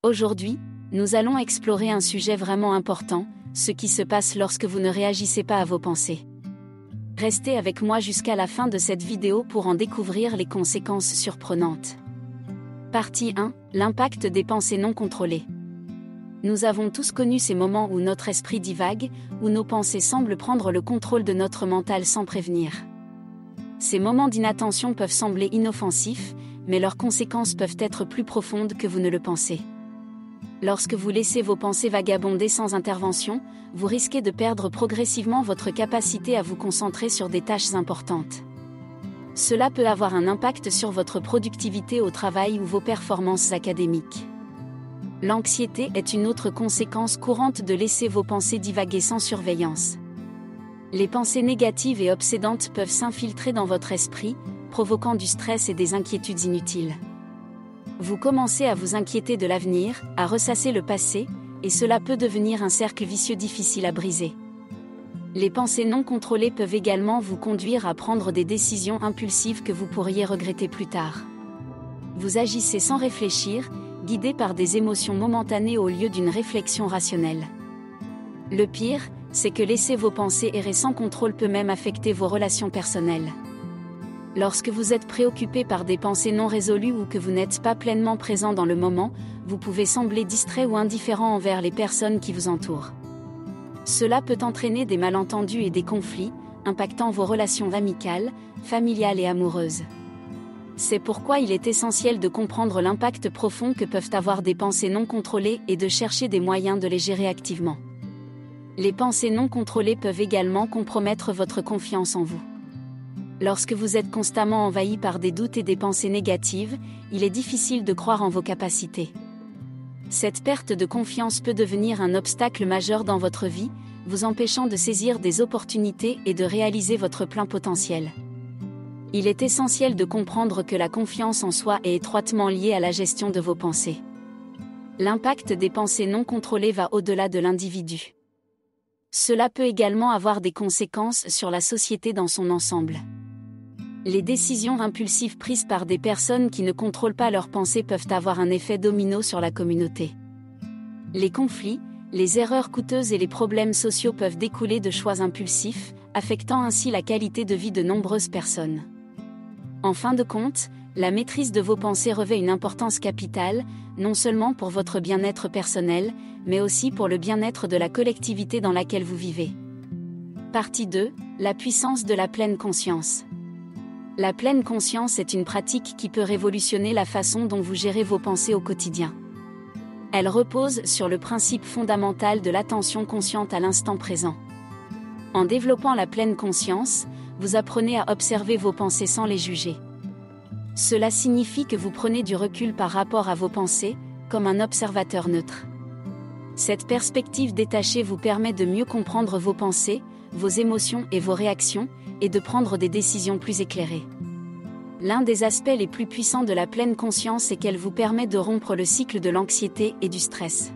Aujourd'hui, nous allons explorer un sujet vraiment important, ce qui se passe lorsque vous ne réagissez pas à vos pensées. Restez avec moi jusqu'à la fin de cette vidéo pour en découvrir les conséquences surprenantes. Partie 1. L'impact des pensées non contrôlées. Nous avons tous connu ces moments où notre esprit divague, où nos pensées semblent prendre le contrôle de notre mental sans prévenir. Ces moments d'inattention peuvent sembler inoffensifs, mais leurs conséquences peuvent être plus profondes que vous ne le pensez. Lorsque vous laissez vos pensées vagabonder sans intervention, vous risquez de perdre progressivement votre capacité à vous concentrer sur des tâches importantes. Cela peut avoir un impact sur votre productivité au travail ou vos performances académiques. L'anxiété est une autre conséquence courante de laisser vos pensées divaguer sans surveillance. Les pensées négatives et obsédantes peuvent s'infiltrer dans votre esprit, provoquant du stress et des inquiétudes inutiles. Vous commencez à vous inquiéter de l'avenir, à ressasser le passé, et cela peut devenir un cercle vicieux difficile à briser. Les pensées non contrôlées peuvent également vous conduire à prendre des décisions impulsives que vous pourriez regretter plus tard. Vous agissez sans réfléchir, guidé par des émotions momentanées au lieu d'une réflexion rationnelle. Le pire, c'est que laisser vos pensées errer sans contrôle peut même affecter vos relations personnelles. Lorsque vous êtes préoccupé par des pensées non résolues ou que vous n'êtes pas pleinement présent dans le moment, vous pouvez sembler distrait ou indifférent envers les personnes qui vous entourent. Cela peut entraîner des malentendus et des conflits, impactant vos relations amicales, familiales et amoureuses. C'est pourquoi il est essentiel de comprendre l'impact profond que peuvent avoir des pensées non contrôlées et de chercher des moyens de les gérer activement. Les pensées non contrôlées peuvent également compromettre votre confiance en vous. Lorsque vous êtes constamment envahi par des doutes et des pensées négatives, il est difficile de croire en vos capacités. Cette perte de confiance peut devenir un obstacle majeur dans votre vie, vous empêchant de saisir des opportunités et de réaliser votre plein potentiel. Il est essentiel de comprendre que la confiance en soi est étroitement liée à la gestion de vos pensées. L'impact des pensées non contrôlées va au-delà de l'individu. Cela peut également avoir des conséquences sur la société dans son ensemble. Les décisions impulsives prises par des personnes qui ne contrôlent pas leurs pensées peuvent avoir un effet domino sur la communauté. Les conflits, les erreurs coûteuses et les problèmes sociaux peuvent découler de choix impulsifs, affectant ainsi la qualité de vie de nombreuses personnes. En fin de compte, la maîtrise de vos pensées revêt une importance capitale, non seulement pour votre bien-être personnel, mais aussi pour le bien-être de la collectivité dans laquelle vous vivez. Partie 2. La puissance de la pleine conscience. La pleine conscience est une pratique qui peut révolutionner la façon dont vous gérez vos pensées au quotidien. Elle repose sur le principe fondamental de l'attention consciente à l'instant présent. En développant la pleine conscience, vous apprenez à observer vos pensées sans les juger. Cela signifie que vous prenez du recul par rapport à vos pensées, comme un observateur neutre. Cette perspective détachée vous permet de mieux comprendre vos pensées, vos émotions et vos réactions, et de prendre des décisions plus éclairées. L'un des aspects les plus puissants de la pleine conscience est qu'elle vous permet de rompre le cycle de l'anxiété et du stress.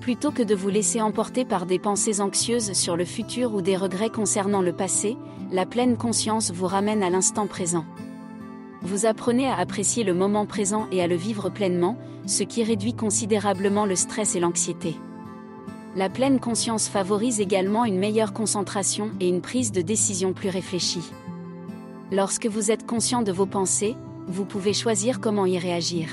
Plutôt que de vous laisser emporter par des pensées anxieuses sur le futur ou des regrets concernant le passé, la pleine conscience vous ramène à l'instant présent. Vous apprenez à apprécier le moment présent et à le vivre pleinement, ce qui réduit considérablement le stress et l'anxiété. La pleine conscience favorise également une meilleure concentration et une prise de décision plus réfléchie. Lorsque vous êtes conscient de vos pensées, vous pouvez choisir comment y réagir.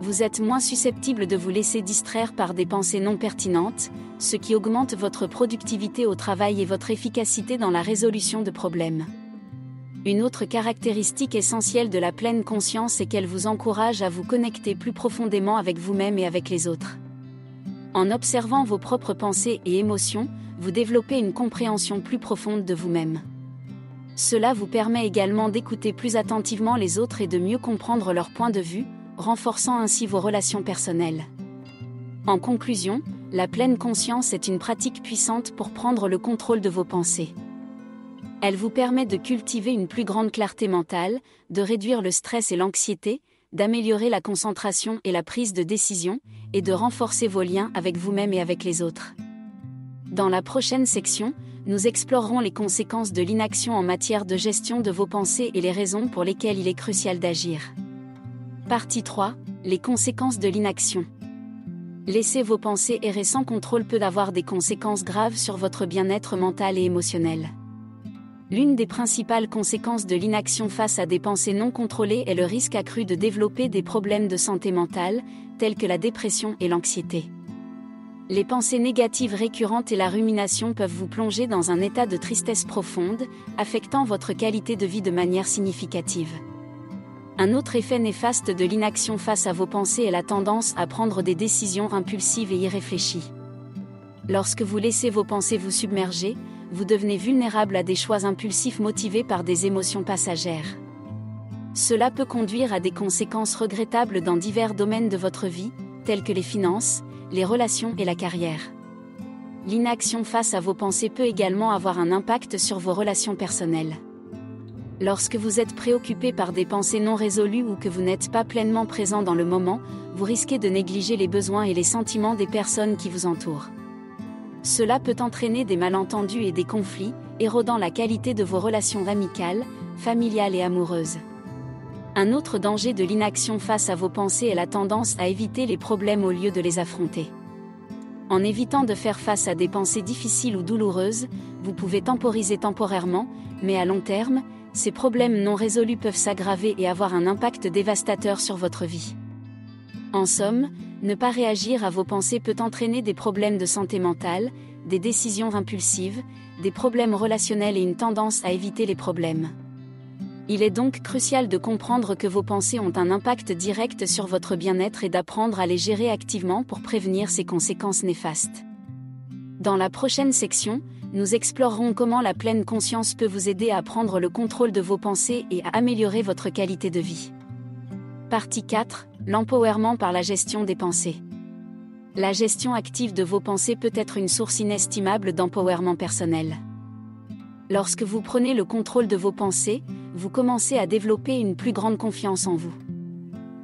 Vous êtes moins susceptible de vous laisser distraire par des pensées non pertinentes, ce qui augmente votre productivité au travail et votre efficacité dans la résolution de problèmes. Une autre caractéristique essentielle de la pleine conscience est qu'elle vous encourage à vous connecter plus profondément avec vous-même et avec les autres. En observant vos propres pensées et émotions, vous développez une compréhension plus profonde de vous-même. Cela vous permet également d'écouter plus attentivement les autres et de mieux comprendre leur point de vue, renforçant ainsi vos relations personnelles. En conclusion, la pleine conscience est une pratique puissante pour prendre le contrôle de vos pensées. Elle vous permet de cultiver une plus grande clarté mentale, de réduire le stress et l'anxiété, d'améliorer la concentration et la prise de décision, et de renforcer vos liens avec vous-même et avec les autres. Dans la prochaine section, nous explorerons les conséquences de l'inaction en matière de gestion de vos pensées et les raisons pour lesquelles il est crucial d'agir. Partie 3. Les conséquences de l'inaction. Laisser vos pensées errer sans contrôle peut avoir des conséquences graves sur votre bien-être mental et émotionnel. L'une des principales conséquences de l'inaction face à des pensées non contrôlées est le risque accru de développer des problèmes de santé mentale, tels que la dépression et l'anxiété. Les pensées négatives récurrentes et la rumination peuvent vous plonger dans un état de tristesse profonde, affectant votre qualité de vie de manière significative. Un autre effet néfaste de l'inaction face à vos pensées est la tendance à prendre des décisions impulsives et irréfléchies. Lorsque vous laissez vos pensées vous submerger, vous devenez vulnérable à des choix impulsifs motivés par des émotions passagères. Cela peut conduire à des conséquences regrettables dans divers domaines de votre vie, tels que les finances, les relations et la carrière. L'inaction face à vos pensées peut également avoir un impact sur vos relations personnelles. Lorsque vous êtes préoccupé par des pensées non résolues ou que vous n'êtes pas pleinement présent dans le moment, vous risquez de négliger les besoins et les sentiments des personnes qui vous entourent. Cela peut entraîner des malentendus et des conflits, érodant la qualité de vos relations amicales, familiales et amoureuses. Un autre danger de l'inaction face à vos pensées est la tendance à éviter les problèmes au lieu de les affronter. En évitant de faire face à des pensées difficiles ou douloureuses, vous pouvez temporiser temporairement, mais à long terme, ces problèmes non résolus peuvent s'aggraver et avoir un impact dévastateur sur votre vie. En somme, ne pas réagir à vos pensées peut entraîner des problèmes de santé mentale, des décisions impulsives, des problèmes relationnels et une tendance à éviter les problèmes. Il est donc crucial de comprendre que vos pensées ont un impact direct sur votre bien-être et d'apprendre à les gérer activement pour prévenir ces conséquences néfastes. Dans la prochaine section, nous explorerons comment la pleine conscience peut vous aider à prendre le contrôle de vos pensées et à améliorer votre qualité de vie. Partie 4. L'empowerment par la gestion des pensées. La gestion active de vos pensées peut être une source inestimable d'empowerment personnel. Lorsque vous prenez le contrôle de vos pensées, vous commencez à développer une plus grande confiance en vous.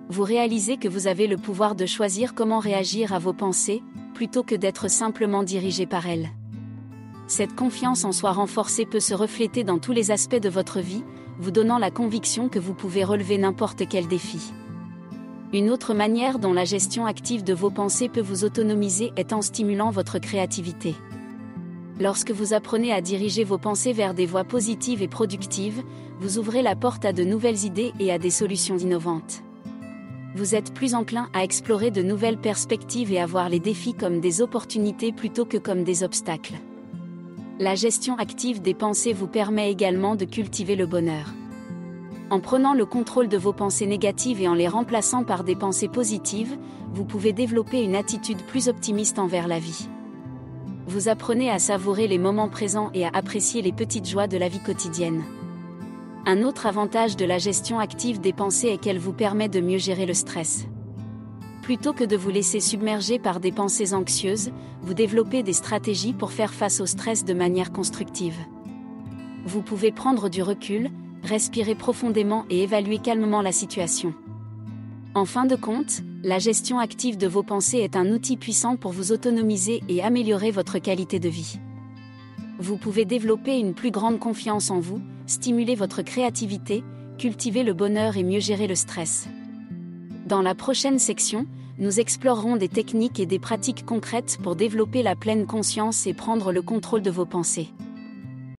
Vous réalisez que vous avez le pouvoir de choisir comment réagir à vos pensées, plutôt que d'être simplement dirigé par elles. Cette confiance en soi renforcée peut se refléter dans tous les aspects de votre vie, vous donnant la conviction que vous pouvez relever n'importe quel défi. Une autre manière dont la gestion active de vos pensées peut vous autonomiser est en stimulant votre créativité. Lorsque vous apprenez à diriger vos pensées vers des voies positives et productives, vous ouvrez la porte à de nouvelles idées et à des solutions innovantes. Vous êtes plus enclin à explorer de nouvelles perspectives et à voir les défis comme des opportunités plutôt que comme des obstacles. La gestion active des pensées vous permet également de cultiver le bonheur. En prenant le contrôle de vos pensées négatives et en les remplaçant par des pensées positives, vous pouvez développer une attitude plus optimiste envers la vie. Vous apprenez à savourer les moments présents et à apprécier les petites joies de la vie quotidienne. Un autre avantage de la gestion active des pensées est qu'elle vous permet de mieux gérer le stress. Plutôt que de vous laisser submerger par des pensées anxieuses, vous développez des stratégies pour faire face au stress de manière constructive. Vous pouvez prendre du recul, respirer profondément et évaluer calmement la situation. En fin de compte, la gestion active de vos pensées est un outil puissant pour vous autonomiser et améliorer votre qualité de vie. Vous pouvez développer une plus grande confiance en vous, stimuler votre créativité, cultiver le bonheur et mieux gérer le stress. Dans la prochaine section, nous explorerons des techniques et des pratiques concrètes pour développer la pleine conscience et prendre le contrôle de vos pensées.